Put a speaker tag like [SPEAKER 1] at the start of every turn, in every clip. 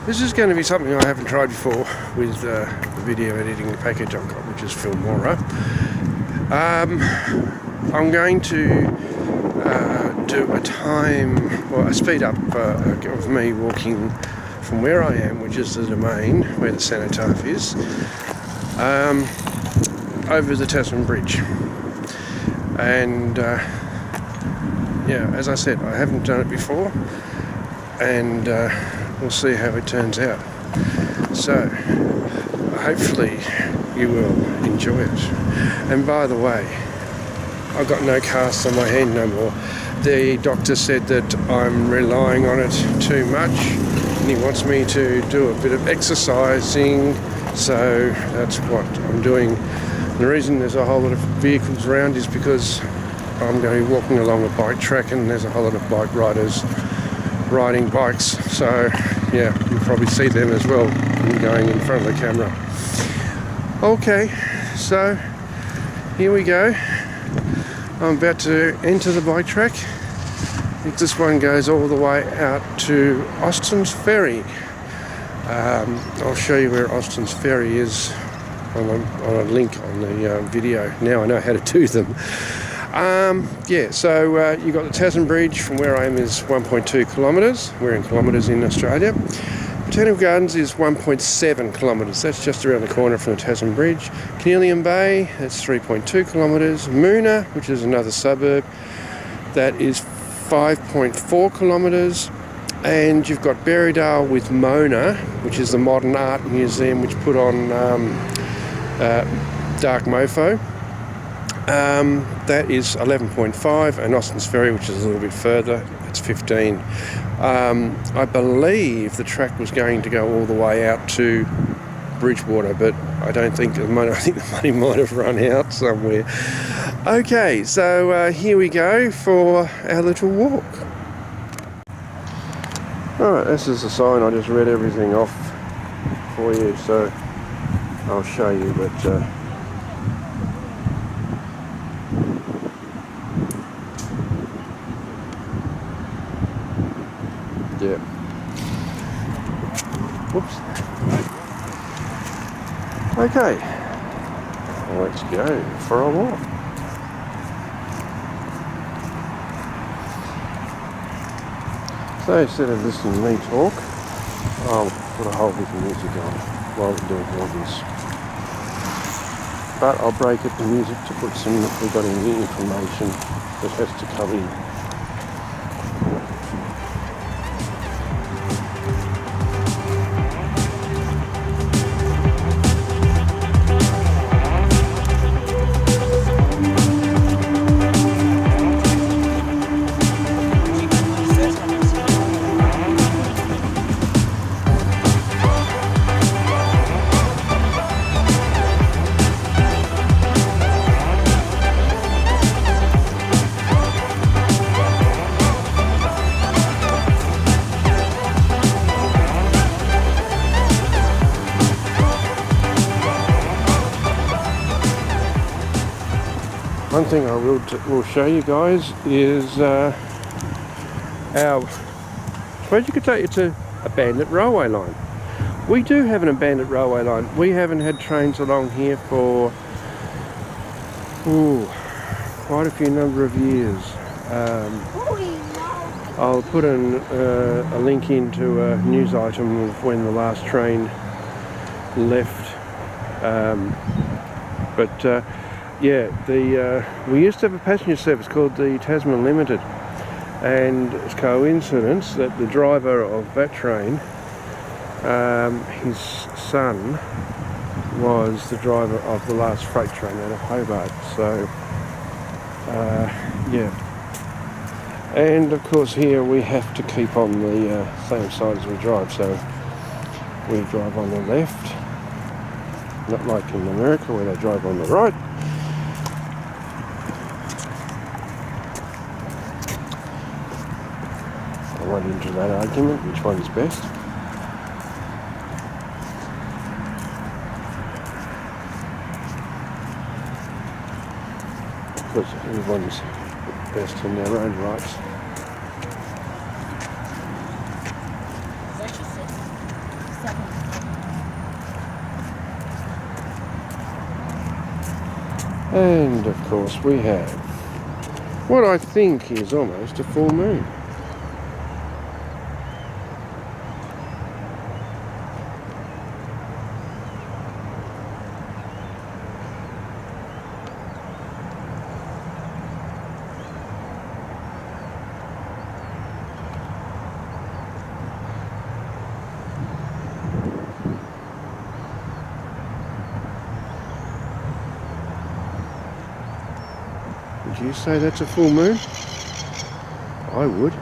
[SPEAKER 1] This is going to be something I haven't tried before with the video editing package I've got, which is Filmora. I'm going to do a time, or a speed up of me walking from where I am, which is the domain where the cenotaph is, over the Tasman Bridge. And yeah, as I said, I haven't done it before, and we'll see how it turns out. So hopefully you will enjoy it. And by the way, I've got no cast on my hand no more. The doctor said that I'm relying on it too much, and he wants me to do a bit of exercising, so that's what I'm doing. And the reason there's a whole lot of vehicles around is because I'm going to be walking along a bike track, and there's a whole lot of bike riders riding bikes, so yeah, you'll probably see them as well going in front of the camera. Okay, so here we go. I'm about to enter the bike track. I think this one goes all the way out to Austin's Ferry. I'll show you where Austin's Ferry is on a link on the video. Now I know how to do them. Yeah, so you've got the Tasman Bridge. From where I am is 1.2 kilometres. We're in kilometres in Australia. Botanical Gardens is 1.7 kilometres. That's just around the corner from the Tasman Bridge. Cornelian Bay, that's 3.2 kilometres. Moona, which is another suburb, that is 5.4 kilometres. And you've got Berrydale with Mona, which is the Modern Art Museum, which put on Dark Mofo. That is 11.5, and Austin's Ferry, which is a little bit further, it's 15. I believe the track was going to go all the way out to Bridgewater, but I don't think the money. I think the money might have run out somewhere. Okay, so here we go for our little walk. Alright, this is the sign. I just read everything off for you, so I'll show you, but yeah. Whoops. Okay. Let's go for a walk. So instead of listening to me talk, I'll put a whole bit of music on while we're doing all this. But I'll break up the music to put some, if we've got any information that has to come in. One thing I will show you guys is our, I suppose you could say it's a abandoned railway line. We do have an abandoned railway line. We haven't had trains along here for quite a few number of years. I'll put a link into a news item of when the last train left, yeah, we used to have a passenger service called the Tasman Limited, and it's coincidence that the driver of that train, his son was the driver of the last freight train out of Hobart, so yeah. And of course here we have to keep on the same side as we drive, so we drive on the left, not like in America where they drive on the right. I won't into that argument, which one is best. Because everyone's best in their own rights. And of course we have what I think is almost a full moon. Would you say that's a full moon? I would.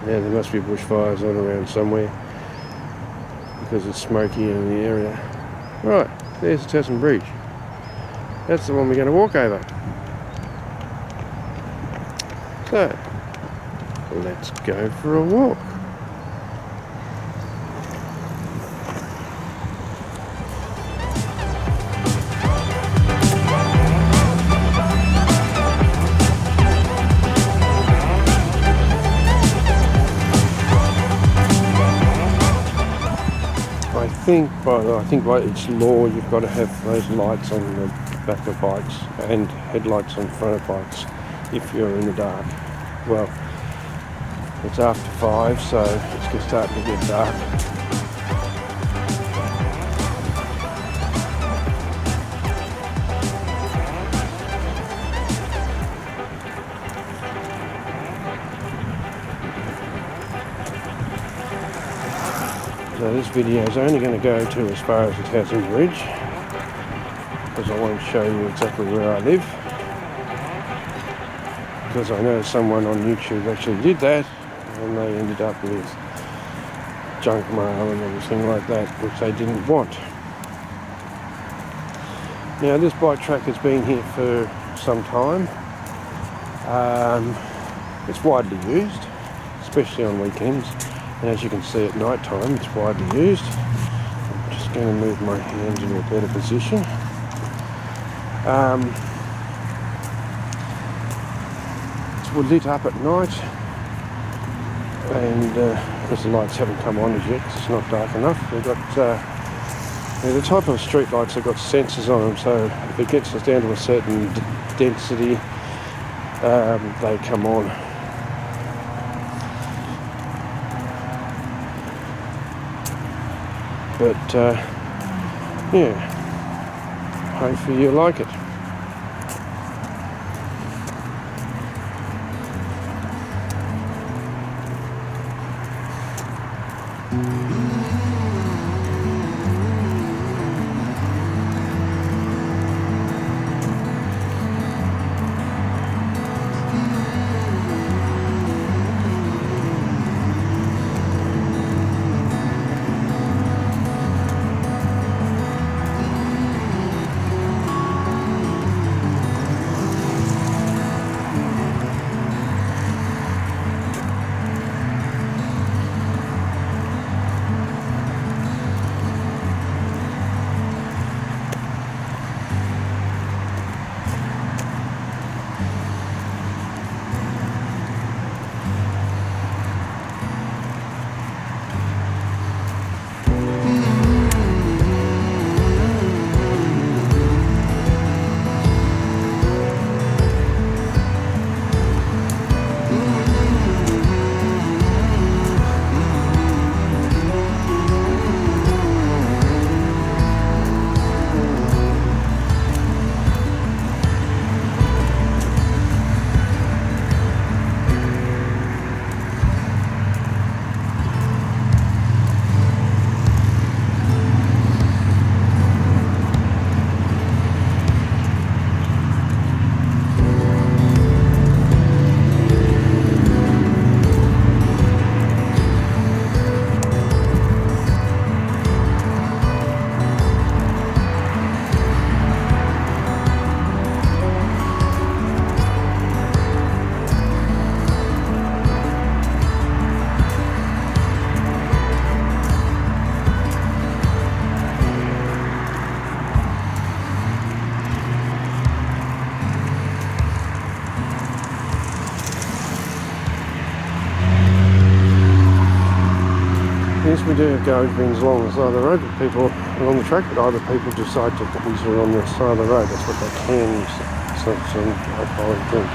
[SPEAKER 1] Yeah, there must be bushfires on around somewhere because it's smoky in the area. Right, there's the Tasman Brige. That's the one we're going to walk over. So, let's go for a walk. I think by its law you've got to have those lights on the back of bikes and headlights on front of bikes if you're in the dark. Well, it's after 5, so it's just starting to get dark. So this video is only going to go to as far as the Tasman Brige, because I won't show you exactly where I live, because I know someone on YouTube actually did that and they ended up with junk mail and everything like that, which they didn't want. Now this bike track has been here for some time. It's widely used, especially on weekends. And as you can see at night time, it's widely used. I'm just going to move my hands into a better position. It's lit up at night, and because the lights haven't come on as yet, because it's not dark enough. They've got the type of street lights have got sensors on them, so if it gets us down to a certain density, they come on. But yeah, hopefully you like it. is we do have garbage bins along the side of the road with people along the track, but either people decide to put these on the side of the road. That's what they can use. Some alcoholic drink.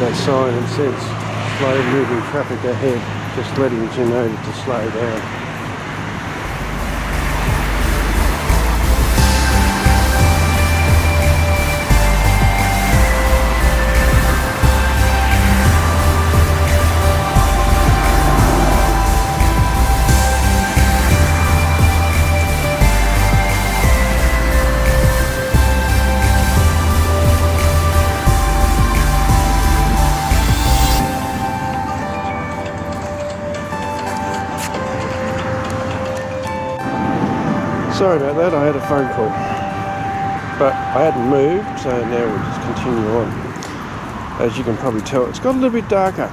[SPEAKER 1] That sign that says slow moving traffic ahead, just letting you know to slow down. Sorry about that, I had a phone call. But I hadn't moved, so now we'll just continue on. As you can probably tell, it's got a little bit darker.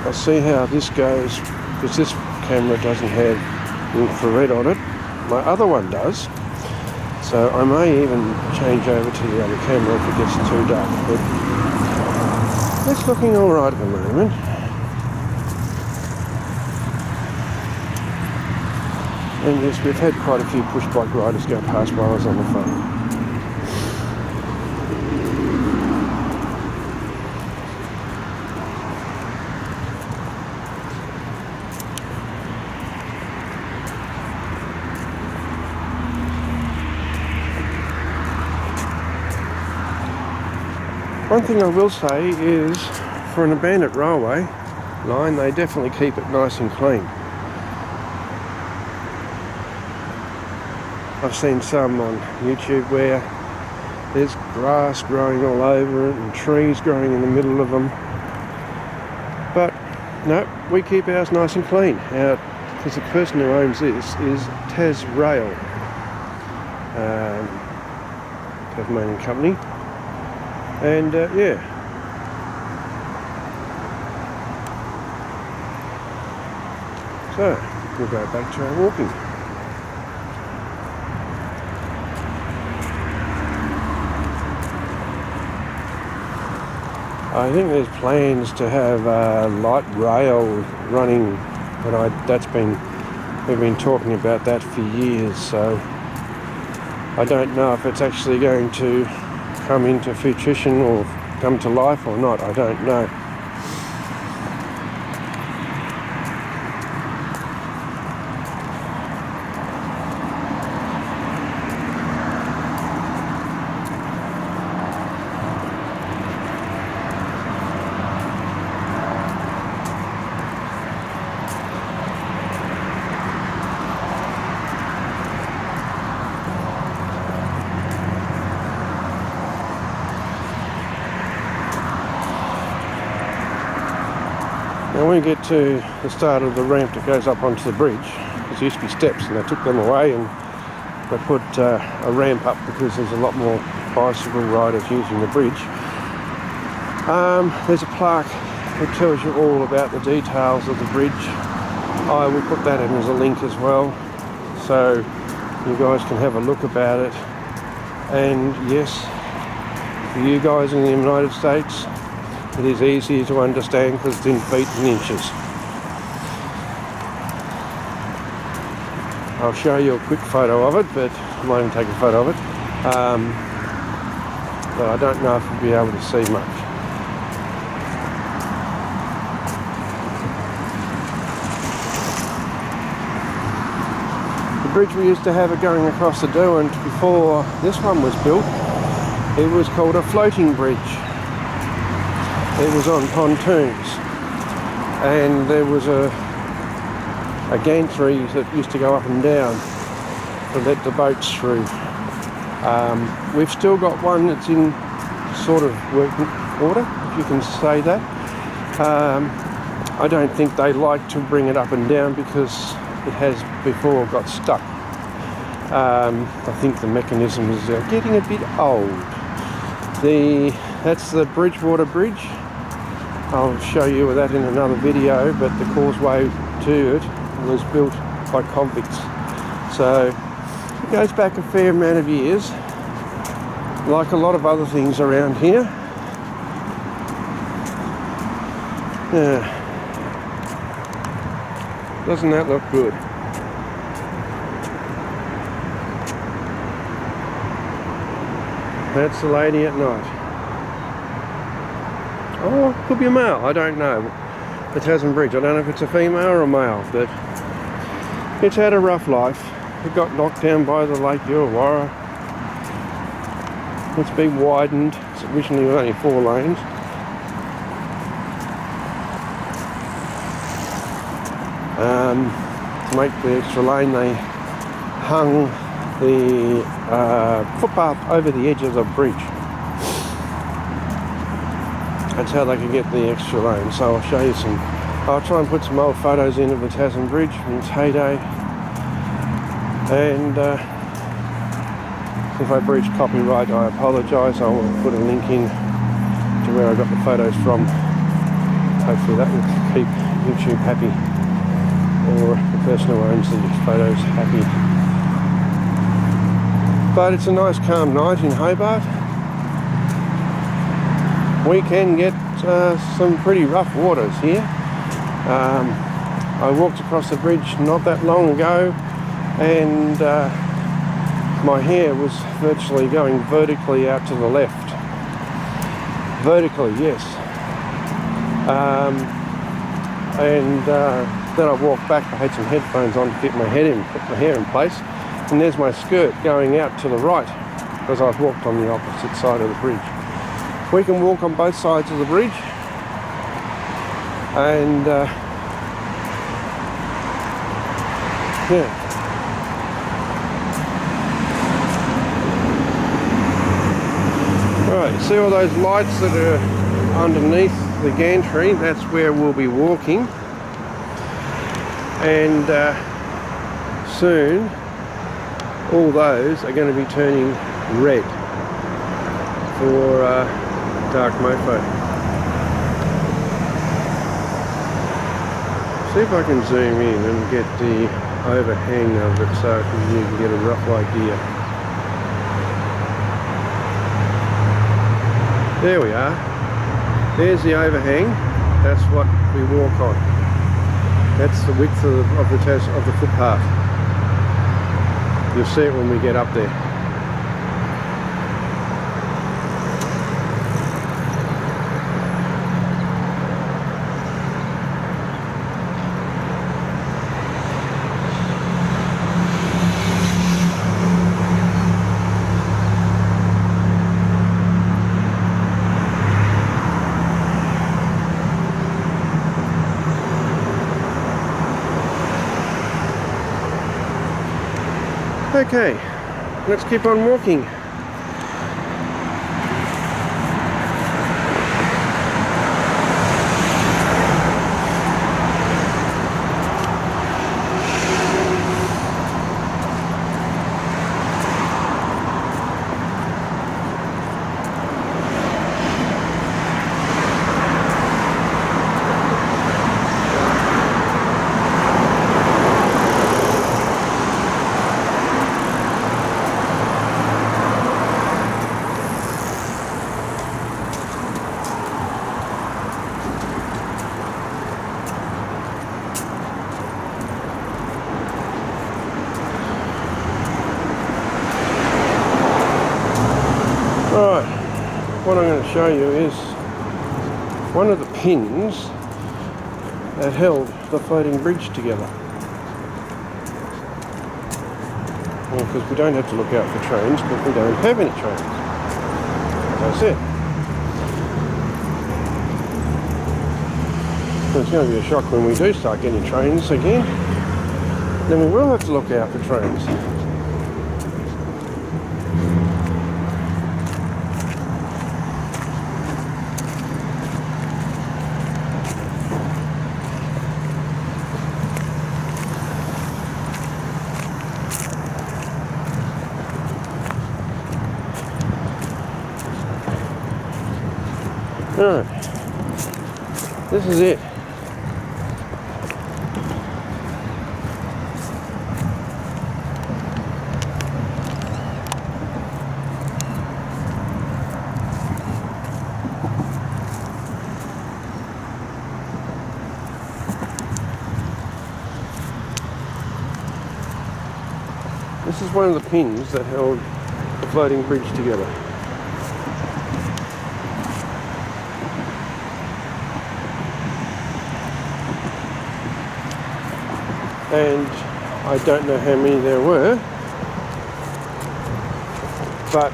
[SPEAKER 1] I'll see how this goes, because this camera doesn't have infrared on it. My other one does. So I may even change over to the other camera if it gets too dark. But it's looking alright at the moment. And yes, we've had quite a few push bike riders go past while I was on the phone. One thing I will say is, for an abandoned railway line, they definitely keep it nice and clean. I've seen some on YouTube where there's grass growing all over it and trees growing in the middle of them. But no, we keep ours nice and clean. Because the person who owns this is Tasrail, Tasmanian company. And yeah. So, we'll go back to our walking. I think there's plans to have light rail running, but we've been talking about that for years, so I don't know if it's actually going to come into fruition or come to life or not. I don't know. Now when we get to the start of the ramp that goes up onto the bridge, there used to be steps and they took them away and they put a ramp up because there's a lot more bicycle riders using the bridge. There's a plaque that tells you all about the details of the bridge. I will put that in as a link as well, so you guys can have a look about it. And yes, for you guys in the United States, it is easier to understand because it's in feet and inches. I'll show you a quick photo of it, but I might even take a photo of it. But I don't know if you'll be able to see much. The bridge we used to have it going across the Derwent before this one was built, it was called a floating bridge. It was on pontoons, and there was a gantry that used to go up and down to let the boats through. We've still got one that's in sort of working order, if you can say that. I don't think they like to bring it up and down because it has before got stuck. I think the mechanism is getting a bit old. That's the Bridgewater Bridge. I'll show you that in another video, but the causeway to it was built by convicts. So it goes back a fair amount of years, like a lot of other things around here. Yeah. Doesn't that look good? That's the lady at night. Oh, could be a male, I don't know. The Tasman Bridge, I don't know if it's a female or a male, but it's had a rough life. It got knocked down by the Lake Urwara. It's been widened. It's originally only 4 lanes. To make the extra lane, they hung the footpath over the edge of the bridge. That's how they could get the extra lane. So I'll show you I'll try and put some old photos in of the Tasman Bridge in its heyday. And if I breach copyright, I apologise. I will put a link in to where I got the photos from. Hopefully that will keep YouTube happy, or the person who owns the photos happy. But it's a nice calm night in Hobart. We can get some pretty rough waters here. I walked across the bridge not that long ago, and my hair was virtually going vertically out to the left. Vertically, yes. And then I walked back. I had some headphones on to put my hair in place, and there's my skirt going out to the right because I've walked on the opposite side of the bridge. We can walk on both sides of the bridge, and yeah. Alright, you see all those lights that are underneath the gantry? That's where we'll be walking, and soon all those are going to be turning red for dark mofo. See if I can zoom in and get the overhang of it so you can get a rough idea. There we are. There's the overhang. That's what we walk on. That's the width of the footpath. You'll see it when we get up there. Okay, let's keep on walking. Right, what I'm going to show you is one of the pins that held the floating bridge together. Well, because we don't have to look out for trains, but we don't have any trains, as I said. So it's going to be a shock when we do start getting trains again. Then we will have to look out for trains. Alright, this is it. This is one of the pins that held the floating bridge together. And I don't know how many there were, but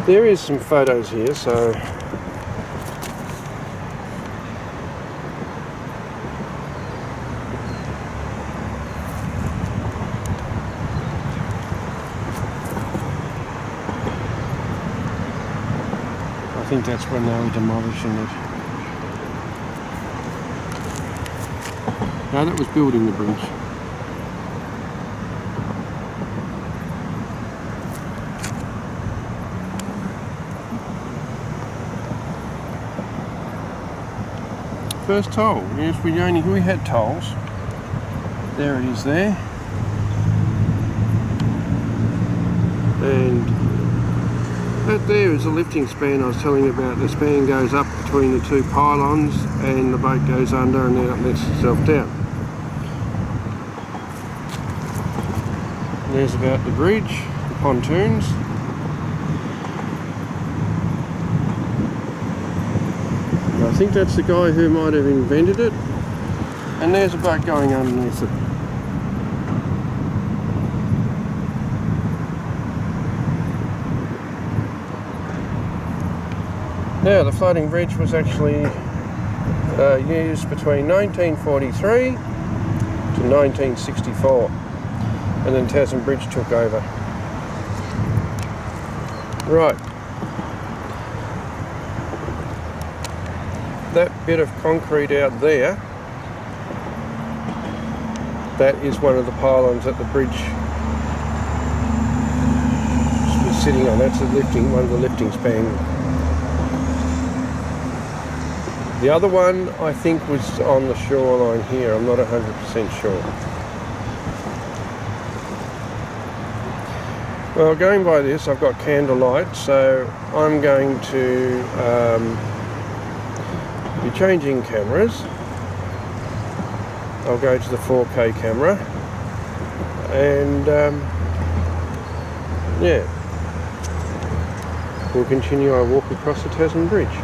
[SPEAKER 1] there is some photos here, so I think that's when they were demolishing it. No, that was building the bridge. First toll. Yes, we had tolls. There it is there. And that there is a lifting span I was telling you about. The span goes up between the two pylons and the boat goes under and then it lets itself down. And there's about the bridge, the pontoons. I think that's the guy who might have invented it. And there's a boat going underneath it. Now, the floating bridge was actually used between 1943 to 1964, and then Tasman Bridge took over. Right. That bit of concrete out there, that is one of the pylons that the bridge was sitting on. That's one of the lifting spans. The other one, I think, was on the shoreline here. I'm not 100% sure. Well, going by this, I've got candlelight, so I'm going to be changing cameras. I'll go to the 4K camera, and yeah, we'll continue our walk across the Tasman Bridge.